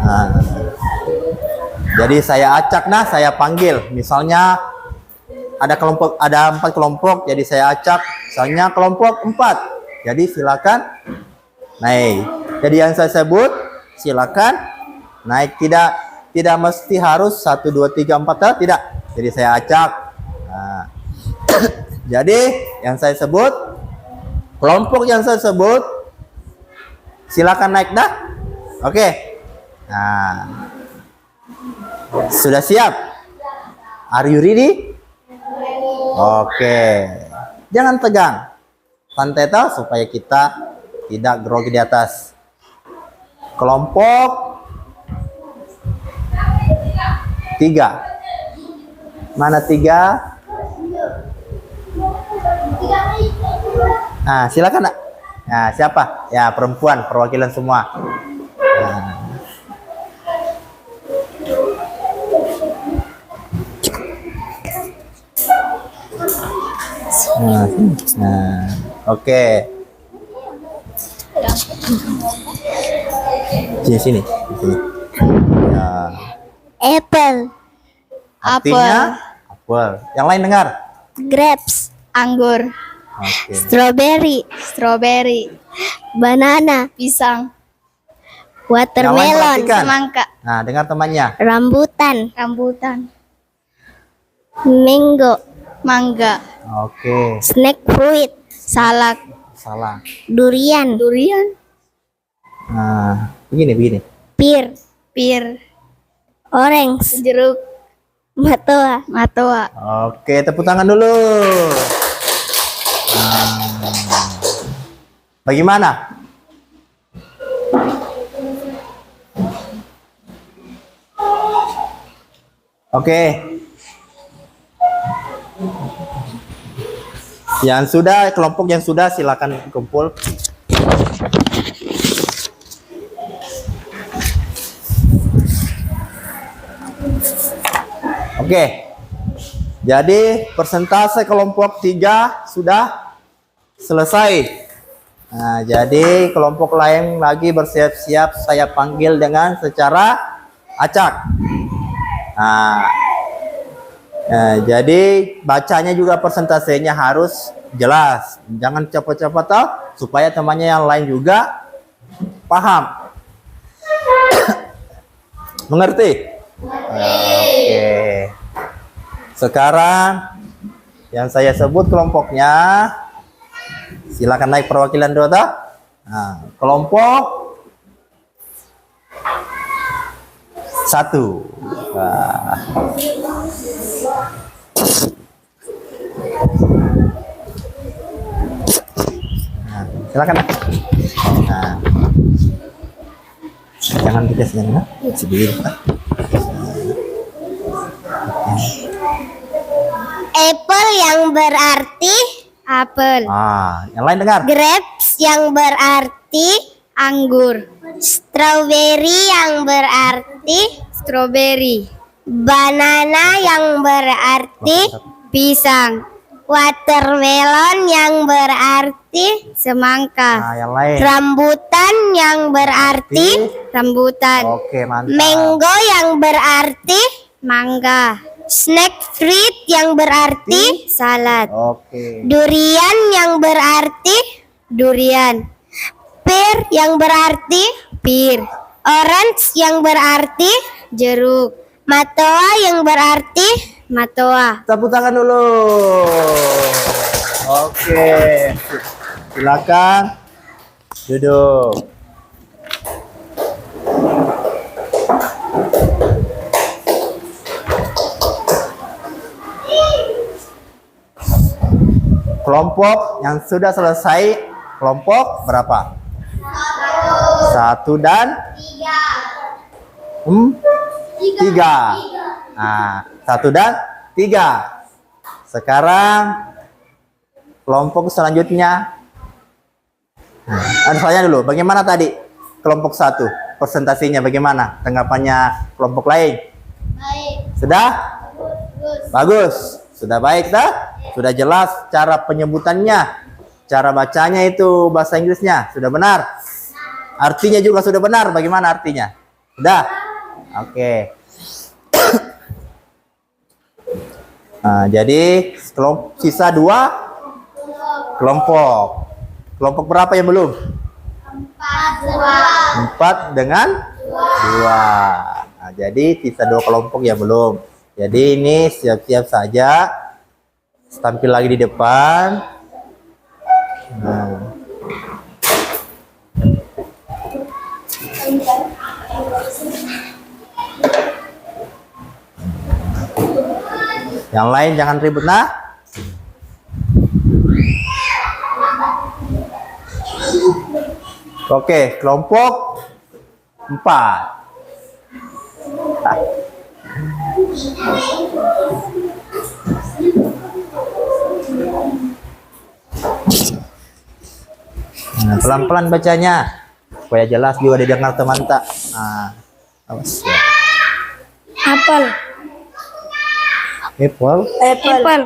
Nah, jadi saya acak, nah saya panggil. Misalnya ada 4 kelompok, jadi saya acak. Misalnya kelompok 4. Jadi silakan naik. Jadi yang saya sebut silakan naik. Tidak mesti harus 1 2 3 4, tidak. Jadi saya acak. Nah. Jadi yang saya sebut, kelompok yang saya sebut, silakan naik dah. Oke. Nah. Sudah siap? Are you ready? Oke. Jangan tegang. Santai toh supaya kita tidak grogi di atas. Kelompok 3. Mana 3? Nah, silakan, Nak. Nah, siapa? Ya, perempuan, perwakilan semua. Nah. Nah, oke. Sini. Ya. Apple. Artinya apel. Yang lain dengar? Grapes. Anggur. Oke. Strawberry. Banana. Pisang. Watermelon. perhatikan. Semangka. Nah, dengar temannya. Rambutan. Mango. Mangga. Oke. Snack fruit. Salak. Salah. Durian. Nah, begini. Pir. Orange. Jeruk. Matoa. Oke, tepuk tangan dulu. Nah, bagaimana? Oke. Yang sudah, kelompok yang sudah silakan kumpul. Oke. Jadi persentase kelompok 3 sudah selesai. Nah, jadi kelompok lain lagi bersiap-siap saya panggil dengan secara acak. Nah, jadi bacanya juga persentasenya harus jelas. Jangan cepat-cepat tahu supaya temannya yang lain juga Paham? Mengerti? Oke. Sekarang yang saya sebut kelompoknya, silakan naik perwakilan dulu, toh. Nah, kelompok 1. Nah. Nah, silakan. Nah. Jangan dikasih ya, sedikit. Apple yang berarti apel. Yang lain dengar. Grapes yang berarti anggur. Strawberry yang berarti strawberry. Banana yang berarti pisang. Watermelon yang berarti semangka. Yang lain. Rambutan yang berarti rambutan. Oke, mantap. Mango yang berarti mangga. Snack fruit yang berarti salad. Oke. Durian yang berarti durian. Pear yang berarti pir. Orange yang berarti jeruk. Matoa yang berarti matoa. Tepuk tangan dulu. Oke. Silakan duduk. Kelompok yang sudah selesai, kelompok berapa? 1 dan 3. Nah, 1 dan 3. Sekarang kelompok selanjutnya. Nah, soalnya dulu, bagaimana tadi kelompok 1? Presentasinya bagaimana? Tanggapannya kelompok lain? Baik. Sudah? Bagus. Sudah baik dah? Sudah jelas cara penyebutannya, cara bacanya itu bahasa Inggrisnya sudah benar. Artinya juga sudah benar. Bagaimana artinya? Sudah? Oke. Nah, jadi sisa 2 kelompok. Kelompok berapa yang belum? 4 dengan 2. Nah, jadi sisa 2 kelompok yang belum. Jadi ini siap-siap saja. Tampil lagi di depan. Nah. Yang lain jangan ribut, nah. Oke, kelompok 4. Nah, pelan-pelan bacanya supaya jelas juga didengar teman-teman. Nah, awas ya. Apel. Apple Apple.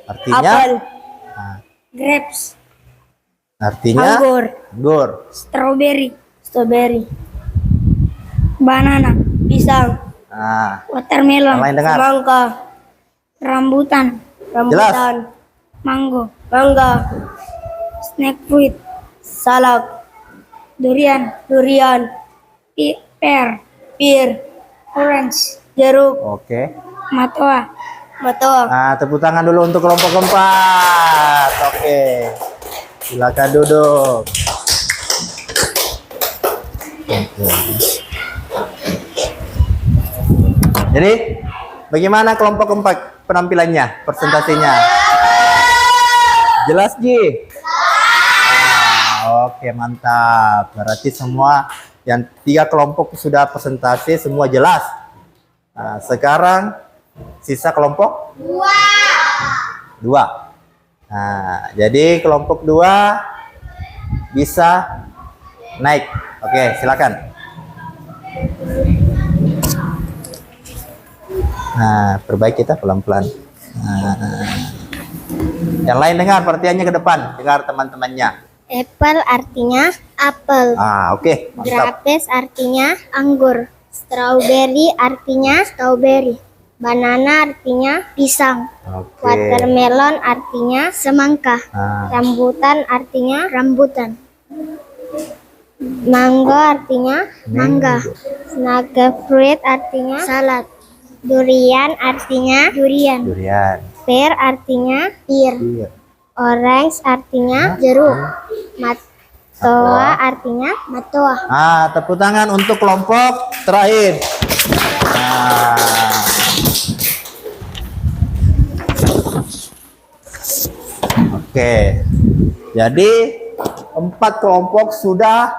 artinya Apel. Nah, Grapes. artinya Anggur. anggur. Strawberry. Strawberry. Banana. Pisang. Nah, Watermelon. yang lain dengar. Semangka. Rambutan. Jelas. Mango. Mangga. Snack fruit. Salad. Durian. Pear. Orange. Jeruk. Oke. Matoa. Nah, tepuk tangan dulu untuk kelompok keempat. Oke. Silakan duduk. Oke. Jadi, bagaimana kelompok keempat penampilannya, presentasinya? Jelas, Ji? Oke, mantap. Berarti semua yang 3 kelompok sudah presentasi, semua jelas. Nah, sekarang sisa kelompok 2. Nah, jadi kelompok 2 bisa naik. Oke, silakan. Nah, perbaiki kita pelan-pelan. Nah, yang lain dengar perhatiannya ke depan, dengar teman-temannya. Apple artinya apel. Oke, mantap. Grapes artinya anggur. Strawberry artinya strawberry. Banana artinya pisang. Oke. Watermelon artinya semangka. Nah, Rambutan artinya rambutan. Mango artinya mangga. Naga fruit artinya salad. Durian artinya durian. Durian. Pear artinya pir. Iya. Orange artinya jeruk. Matoa artinya matoa. Tepuk tangan untuk kelompok terakhir. Nah. Oke. Jadi 4 kelompok sudah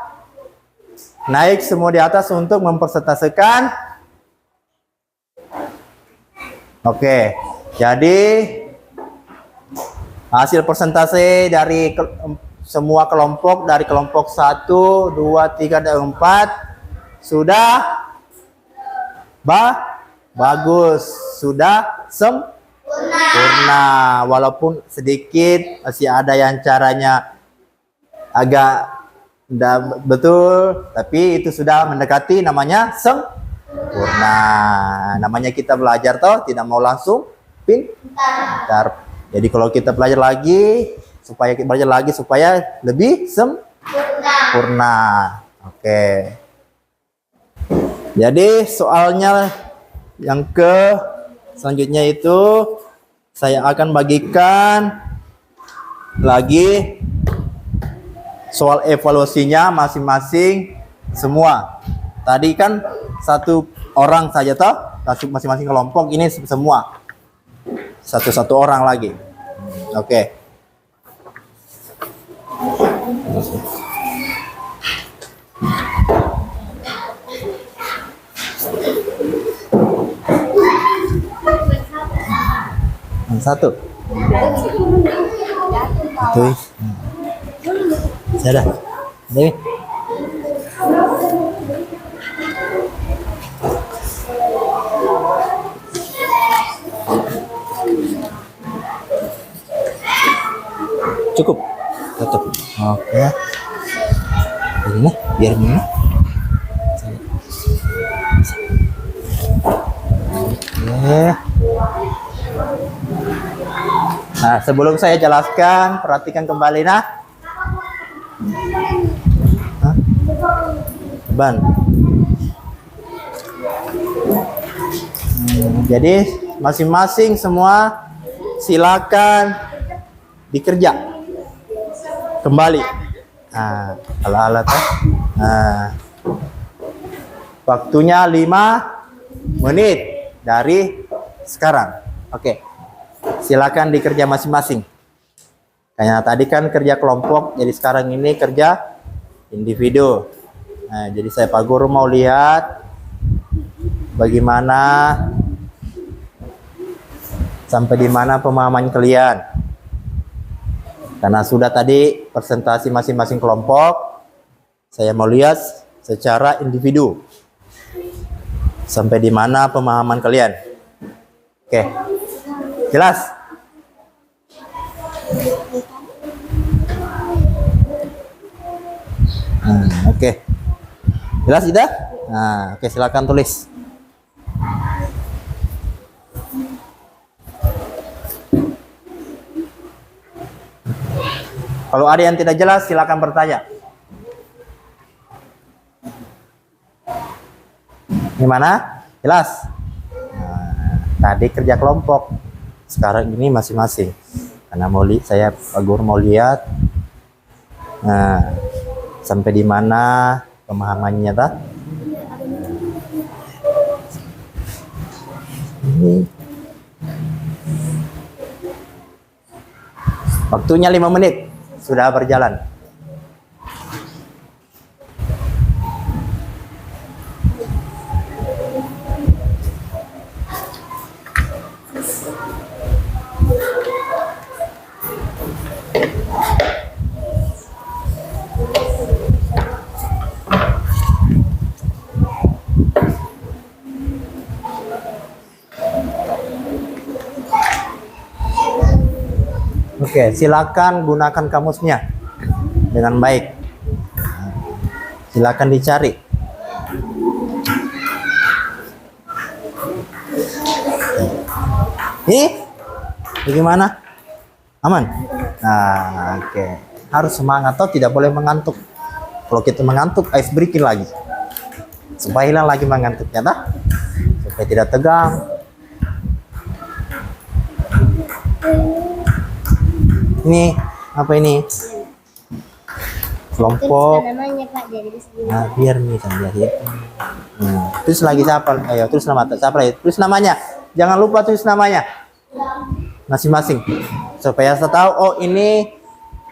naik semua di atas untuk mempresentasikan. Oke. Jadi hasil persentase dari semua kelompok, dari kelompok 1, 2, 3, dan 4 sudah bagus, sudah sempurna. Walaupun sedikit masih ada yang caranya agak tidak betul, tapi itu sudah mendekati namanya sempurna. Namanya kita belajar toh, tidak mau langsung pintar. Jadi kalau kita belajar lagi supaya lebih sempurna. Oke. Jadi soalnya yang selanjutnya itu saya akan bagikan lagi soal evaluasinya masing-masing semua. Tadi kan 1 orang saja toh, masing-masing kelompok, ini semua. Satu-satu orang lagi. Oke. Satu. Itu. Sudah. Dewi. Cukup. Tutup. Oke. Ini biar ini. Oke. Nah, sebelum saya jelaskan, perhatikan kembali Ban. Jadi masing-masing semua silakan dikerja kembali. Alat-alat. Waktunya 5 menit dari sekarang. Oke. Silakan dikerja masing-masing. Kayak tadi kan kerja kelompok, jadi sekarang ini kerja individu. Nah, jadi saya Pak Guru mau lihat bagaimana sampai di mana pemahaman kalian. Karena sudah tadi presentasi masing-masing kelompok, saya mau lihat secara individu. Sampai di mana pemahaman kalian. Oke. Jelas? Oke. Jelas tidak? Nah, oke, silakan tulis. Kalau ada yang tidak jelas, silakan bertanya. Gimana? Jelas? Tadi kerja kelompok, sekarang ini masing-masing. Karena saya Pak Guru mau lihat. Nah, sampai di mana pemahamannya tak? Ini. Waktunya 5 menit sudah berjalan. Oke, silakan gunakan kamusnya dengan baik. Silakan dicari. Bagaimana? Aman? Nah, oke. Harus semangat, atau tidak boleh mengantuk. Kalau kita mengantuk, ice breaking lagi. Supaya hilang lagi mengantuknya, dah. Supaya tidak tegang. Ini apa ini? Kelompok. Namanya Pak, jadi Nah, biar nih sambil lihat. Terus lagi siapa? Ayo, terus nama siapa lagi? Terus namanya. Jangan lupa tulis namanya. Masing-masing. Supaya saya tahu, oh ini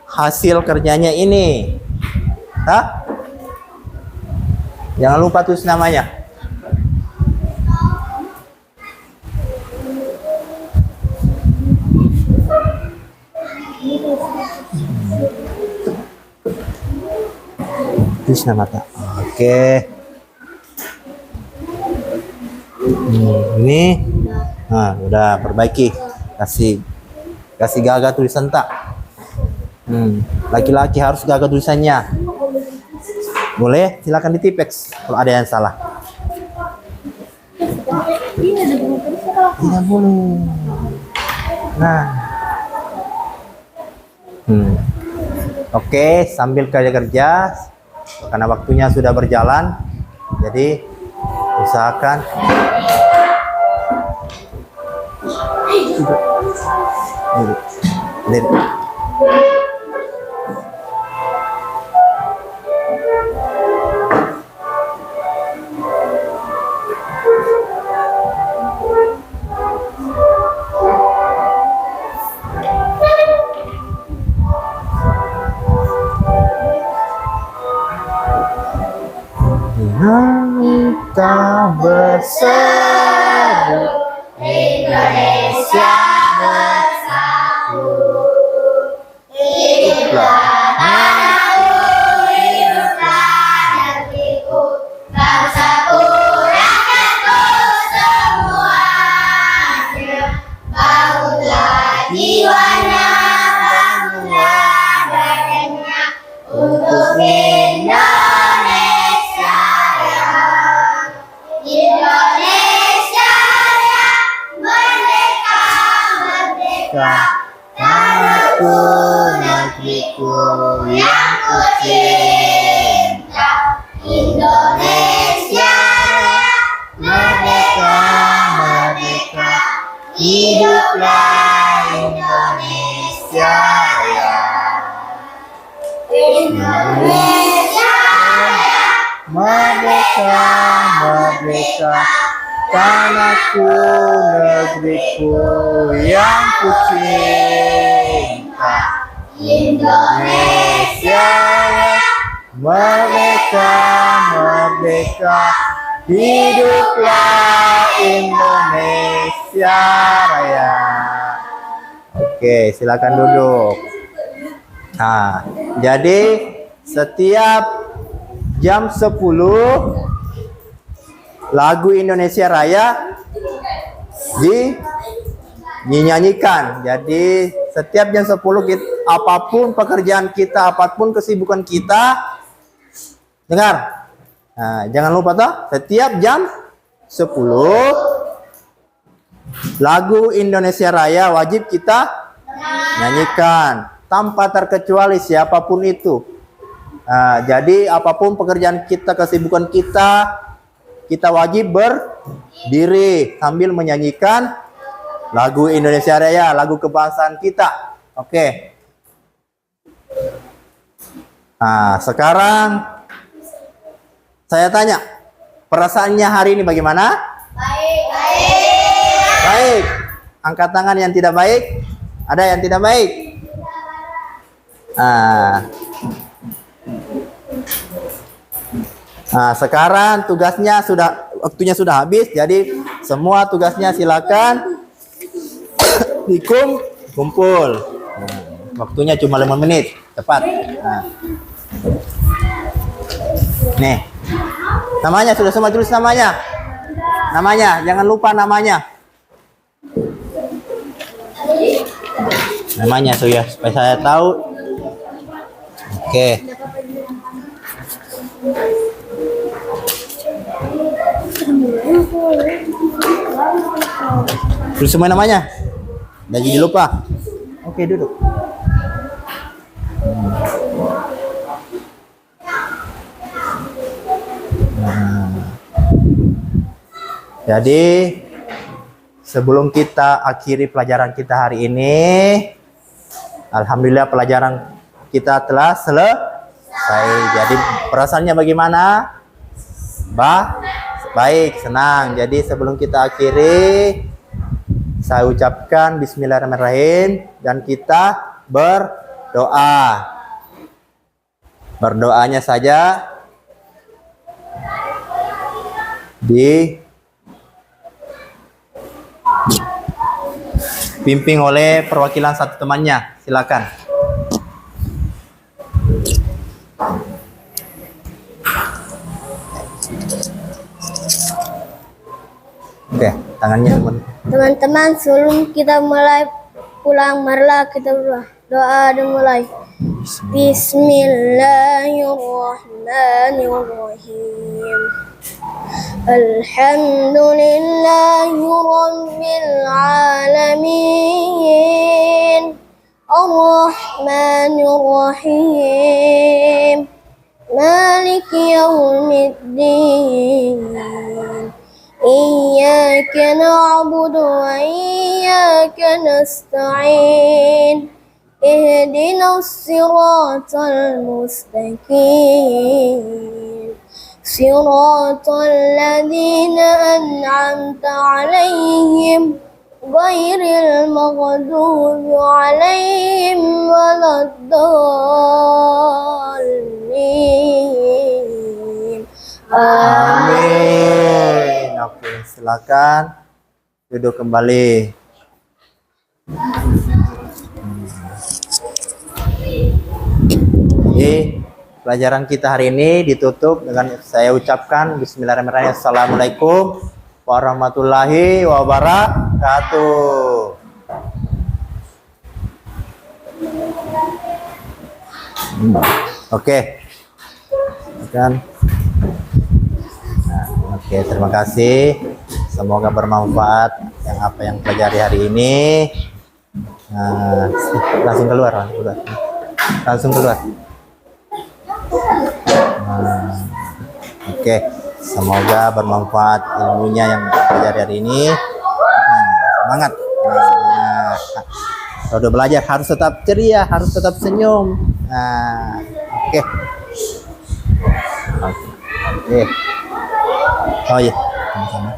hasil kerjanya ini. Hah? Jangan lupa tulis namanya. Tulis nama tak. Oke. Ini. Nah, udah perbaiki. Kasih gagah tulisan tak. Laki-laki harus gagah tulisannya. Boleh, silakan ditipex kalau ada yang salah. Tidak boleh. Nah. Oke, sambil kerja karena waktunya sudah berjalan, jadi usahakan duduk. Kita bersatu, Indonesia bersatu, hiduplah anakku, hiduplah negeriku, bangsaku, rakyatku semuanya, bangunlah jiwanya, bangunlah badannya untuk Indonesia. Indonesia Raya, merdeka, merdeka, tanahku, negeriku yang ku cinta. Indonesia Raya, merdeka, merdeka, hiduplah Indonesia Raya. Indonesia Raya, merdeka, merdeka, tanahku, negeriku yang ku cinta. Indonesia Raya, merdeka, merdeka, hiduplah Indonesia Raya. Oke, silakan duduk. Nah, jadi setiap jam 10 lagu Indonesia Raya dinyanyikan. Jadi setiap jam 10 kita, apapun pekerjaan kita, apapun kesibukan kita, dengar. Nah, jangan lupa toh, setiap jam 10 lagu Indonesia Raya wajib kita nyanyikan tanpa terkecuali siapapun itu. Nah, jadi apapun pekerjaan kita, kesibukan kita, kita wajib berdiri sambil menyanyikan lagu Indonesia Raya, lagu kebangsaan kita. Oke. Nah, sekarang saya tanya, perasaannya hari ini bagaimana? Baik. Baik. Angkat tangan yang tidak baik. Ada yang tidak baik? Nah, sekarang tugasnya waktunya sudah habis, jadi semua tugasnya silakan kumpul. Waktunya cuma 5 menit, cepat. Nah. Nih, namanya sudah semua tulis namanya. Namanya, jangan lupa namanya. Namanya supaya saya tahu. Oke. Tulis semua namanya. Dan jadi lupa. Oke, duduk. Jadi sebelum kita akhiri pelajaran kita hari ini, alhamdulillah pelajaran kita telah selesai. Jadi perasaannya bagaimana? Baik, senang. Jadi sebelum kita akhiri, saya ucapkan bismillahirrahmanirrahim dan kita berdoa. Berdoanya saja dipimpin oleh perwakilan satu temannya. Silakan. Oke, tangannya teman. Teman-teman, sebelum kita mulai pulang, marilah kita berdoa dimulai. Bismillahirrahmanirrahim. Alhamdulillahi Rabbil Alamin. Ar-Rahmanir-Rahim. Maliki Yawmiddin. Iyyaka na'budu wa iyyaka nasta'in. Ihdinas siratal mustaqim. Siratal ladzina an'amta 'alaihim ghairil maghdubi 'alaihim waladdallin. Amin. Oke, silakan duduk kembali. Jadi pelajaran kita hari ini ditutup dengan saya ucapkan bismillahirrahmanirrahim. Assalamualaikum warahmatullahi wabarakatuh. Oke. Kan. Nah, oke, terima kasih. Semoga bermanfaat apa yang pelajari hari ini. Nah, langsung keluar. Langsung keluar. Nah, oke, semoga bermanfaat ilmunya yang pelajari hari ini. Semangat. Nah, kalau udah belajar harus tetap ceria, harus tetap senyum. Nah, oke. Oke. Oh iya, sama-sama.